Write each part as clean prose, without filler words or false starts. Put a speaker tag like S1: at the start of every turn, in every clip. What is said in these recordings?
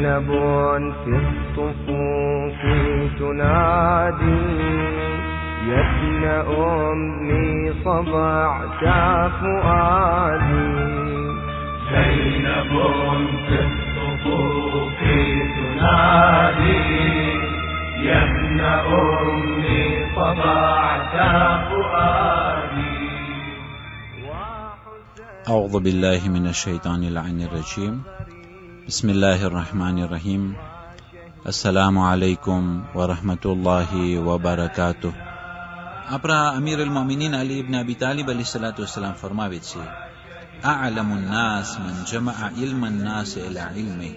S1: زينب في الصفوف تنادي يا ابن أمي صبعت فؤادي
S2: زينب في الصفوف تنادي يا ابن أمي صبعت فؤادي.
S3: أعوذ بالله من الشيطان اللعين الرجيم. بسم الله الرحمن الرحيم. السلام عليكم ورحمة الله وبركاته. આપણા અમીર અલ-મોમિનીન અલી ઇબ્ન અબી તાલિબ અલૈહિસ્સલાતુ વસ્સલામ ફરમાવે છે, અઅલમુન નાસ મન જમઅ ઇલ્મન નાસ ઇલા ઇલ્મિ.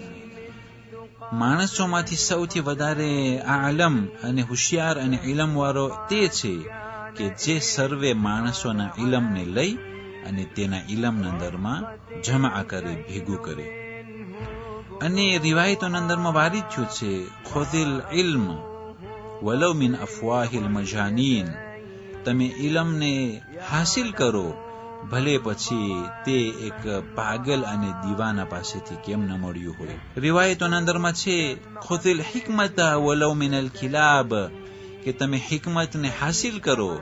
S3: માણસોમાંથી સૌથી વધારે આલમ અને હોશિયાર અને ઇલમ વાળો તે છે કે જે સર્વે માણસોના ઇલમને લઈ અને તેના ઇલમના અંદરમાં જમા કરે, ભેગું કરે. અને રિવાયતોના અંદરમાં વારિદ થયું છે, ખુઝિલ ઇલ્મ વલૌ મિન અફવાહિલ મજાનીન. તમે ઇલમને હાસિલ કરો, ભલે પછી તે એક પાગલ અને દીવાના પાસેથી કેમ ન મળ્યું હોય. રિવાયતોના અંદરમાં છે, ખુઝિલ હિકમતા વલૌ મિનલ ખિલાબ, કે તમે હિકમતને હાસિલ કરો,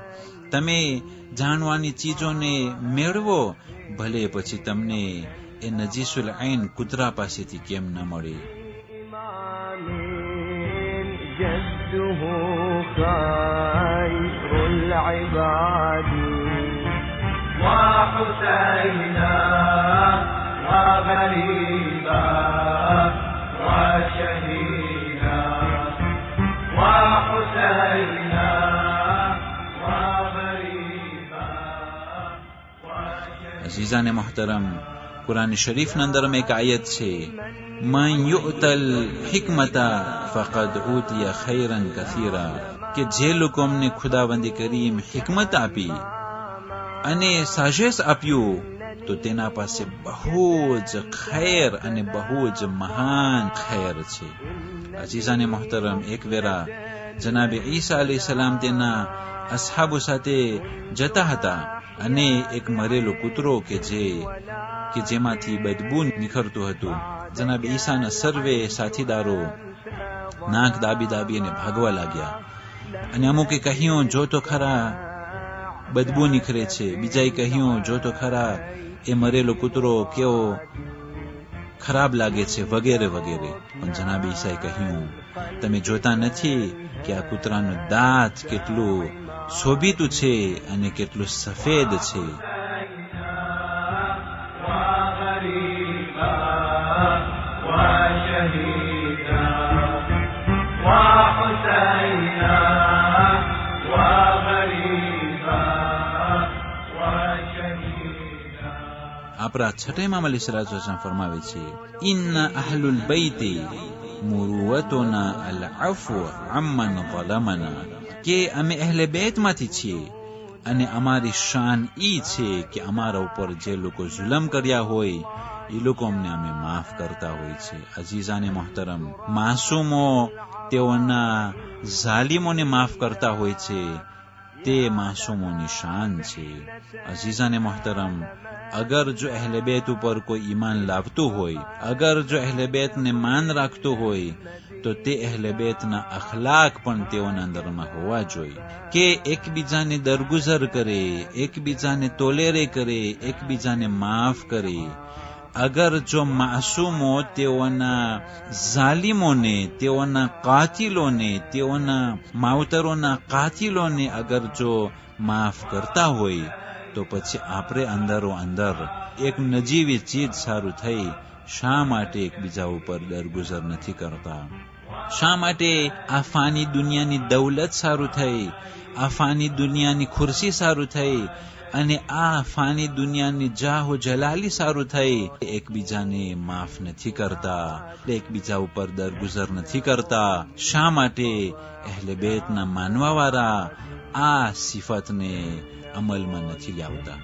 S3: તમે જાણવાની ચીજોને મેળવો, ભલે પછી તમને એ નજીસુલ ઐન કુતરા પાસેથી કેમ ન મળે. અઝીઝાને મોહતરમ, કુરાન શરીફના અંદરમાં એક આયત છે, મન યુઅતલ હિકમતા ફકદ ઉતિયા ખૈરન કસીરા, કે જે લોકો અમને ખુદાવંદી કરીમ હિકમત આપી અને સાજેશ આપ્યું તો તેના પાસે બહુ જ ખૈર અને બહુ જ મહાન ખૈર છે. અઝીઝાને મોહતરમ, એક વેરા જનાબે ઈસા અલૈહિસ્સલામ તેના અસહાબો સાથે જતા હતા અને એક મરેલો કૂતરો કે જેમાંથી બદબુ નીકળતું હતું. જનાબ ઈસાના સર્વે સાથીદારો નાક દાબી દાબી અને ભાગવા લાગ્યા. અને અમુકે કહ્યું, જો તો ખરા બદબુ નીકળે છે. બીજાએ કહ્યું, જો તો ખરા એ મરેલો કૂતરો કેવો ખરાબ લાગે છે, વગેરે વગેરે. પણ જનાબ ઈસાએ કહ્યું, તમે જોતા નથી કે આ કૂતરાનું દાંત કેટલું શોભિતું છે અને કેટલું સફેદ છે. આપણા છઠ્ઠા ઇમામ અલૈહિસ્સલાતુ વસ્સલામ ફરમાવે છે, ઇન્ના અહલુલ બૈતિ મુરુવતુના અલ અફ્વ અમ્મન ઝલમના, કે અમે અહલે બેતમાંથી છીએ અને અમારી શાન ઈ છે કે અમારા ઉપર જે લોકો જુલમ કર્યા હોય એ લોકો અમને અમે માફ કરતા હોય છે. અઝીઝાને મોહતરમ, માસૂમો તેઓના ઝાલિમોને માફ કરતા હોય છે, તે માસૂમોની શાન છે. અઝીઝાને મોહતરમ, અગર જો અહલે બેત ઉપર કોઈ ઈમાન લાવતું હોય, અગર જો અહલે બેતને માન રાખતું હોય, તો તે અહલે બેતના અખલાક પણ તેઓના અંદરમાં હોવા જોઈએ કે એકબીજાને દરગુઝર કરે, એકબીજાને તોલેરે કરે, એકબીજાને માફ કરે. અગર જો માસૂમો તેઓના ઝાલિમોને, તેઓના કાતિલોને, તેઓના માવતરોના કાતિલોને અગર જો માફ કરતા હોય, તો પછી આપણે અંદરો અંદર એક નજીવી ચીજ સારું થઈ શા માટે એકબીજા ઉપર દરગુઝર નથી કરતા? શા માટે આ ફાની દુનિયાની દૌલત સારું થઈ, આ ફાની દુનિયાની ખુરશી સારું થઈ અને આ ફાની દુનિયાની જાહો જલાલી સારું થઈ એકબીજાને માફ નથી કરતા, એકબીજા ઉપર દરગુઝર નથી કરતા? શા માટે અહલે બેતના માનવાવાળા આ સિફતને અમલમાં નથી લાવતા?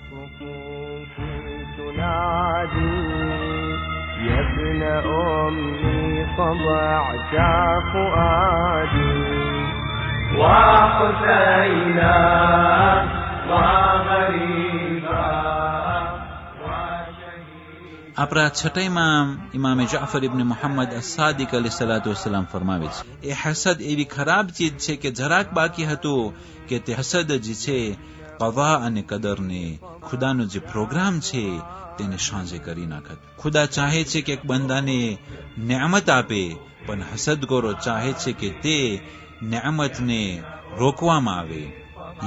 S1: يا ابن أمي صبعت فؤادي وحسينا وغريبا.
S3: આપણા છઠ્ઠા ઇમામ જાફર ઇબ્ન મુહમ્મદ અસ-સાદિક અલૈહિસ્સલાતુ વસ્સલામ ફરમાવે છે, એ હસદ એવી ખરાબ ચીજ છે કે જરાક બાકી હતું કે તે હસદ જે છે કદા અને કદરને, ખુદાનો જે પ્રોગ્રામ છે તેને સાંજે કરી નાખત. ખુદા ચાહે છે કે એક બંદાને નેમત આપે, પણ હસદગોરો ચાહે છે કે તે નેમતને રોકવામાં આવે.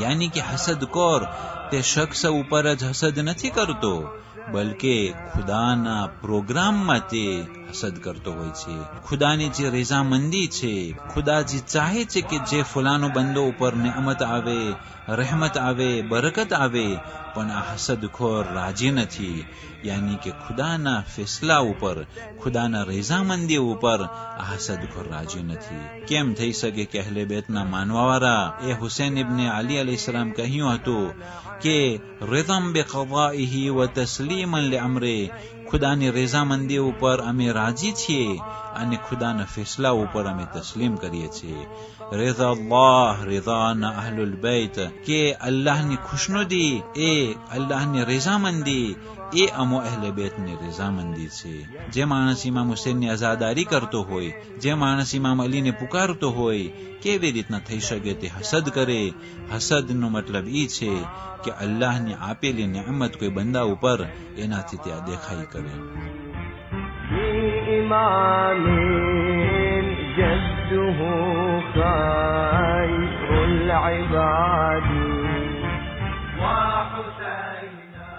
S3: યાની કે હસદખોર તે શખ્સ ઉપર જ હસદ નથી કરતો, બલકે ખુદાના પ્રોગ્રામમાં તે હસદ કરતો હોય છે. ખુદાની જે રઝામંદી છે, ખુદા જે ચાહે છે કે જે ફલાનો બંદો ઉપર નેમત આવે, રહેમત આવે, બરકત આવે, પણ આ હસદખોર રાજી નથી. યાની કે ખુદાના ફેસલા ઉપર, ખુદાના રઝામંદી ઉપર આ હસદખોર રાજી નથી. કેમ થઈ શકે કે અહલે બેતના માનવાવાળા એ હુસૈન ઇબ્ને અલી અલૈહિસ્સલામ કહ્યું હતું કે રિદમ બિકદાઇહી વ તસ્લીમન લિઅમરે, ખુદાની રઝામંદી ઉપર અમે રાજી છીએ અને ખુદાના ફેસલા ઉપર અમે તસ્લીમ કરીએ છીએ. રઝા અલ્લાહ રઝાના અહલુલ બેત, કે અલ્લાહની ખુશનુદી, એ અલ્લાહની રઝામંદી એ અમો અહલે બેતની રઝામંદી છે. જે માણસ ઇમામ હુસૈનની આઝાદારી કરતો હોય, જે માણસ ઇમામ અલીને પુકારતો હોય, કેવી રીતના થઈ શકે તે હસદ કરે? હસદનો મતલબ એ છે કે અલ્લાહની આપેલી નિયમત કોઈ બંદા ઉપર એનાથી તે અદેખાઈ કરે.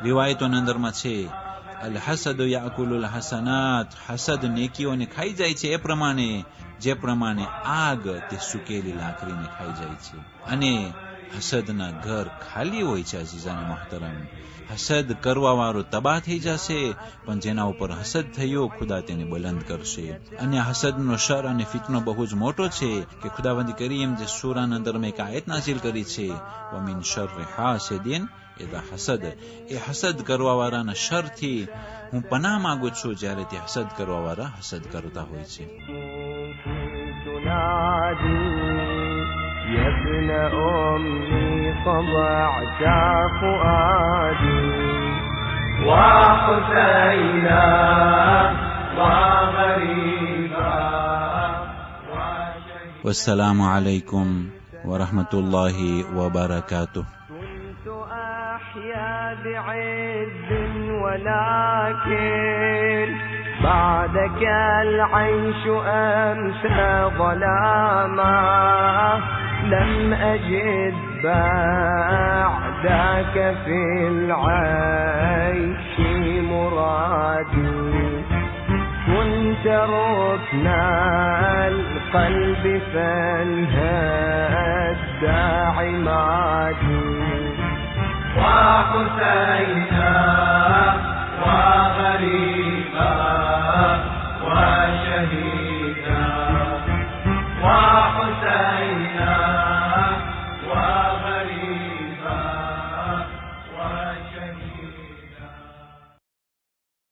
S3: રિવાયતોની અંદરમાં છે અલ હસદ યાકુલુલ હસનાત, હસદ નેકીઓને ખાઈ જાય છે એ પ્રમાણે જે પ્રમાણે આગ તે સુકેલી લાકડીને ખાઈ જાય છે. અને હસદના ઘર ખાલી હોય છે. અઝીઝાને મોહતરમ, હસદ કરવા વાળો તબાહ થઈ જશે, પણ જેના ઉપર હસદ થયો ખુદા તેને બલંદ કરશે. અને હસદનો શર અને ફિતનો બહુ જ મોટો છે કે ખુદાવંદ કરીમ જે સૂરાના અંદરમાં એક આયત નાઝિલ કરી છે, વમિન શર્રિ હાસિદિન ઇઝા હસદ, એ હસદ કરવા વાળાના શરથી હું પનાહ માંગુ છું જ્યારે તે હસદ કરવા વાળા હસદ કરતા હોય છે.
S1: يا ابن أمي طبعت فؤادي
S2: وحسينا وغريبا.
S3: والسلام عليكم ورحمة الله وبركاته.
S1: كنت أحيا بعز ولكن بعدك العيش أمسى ظلاما، لم أجد بعدك في العيش مرادي. كنت ركنا القلب فانهدى عمادي.
S2: وحسينا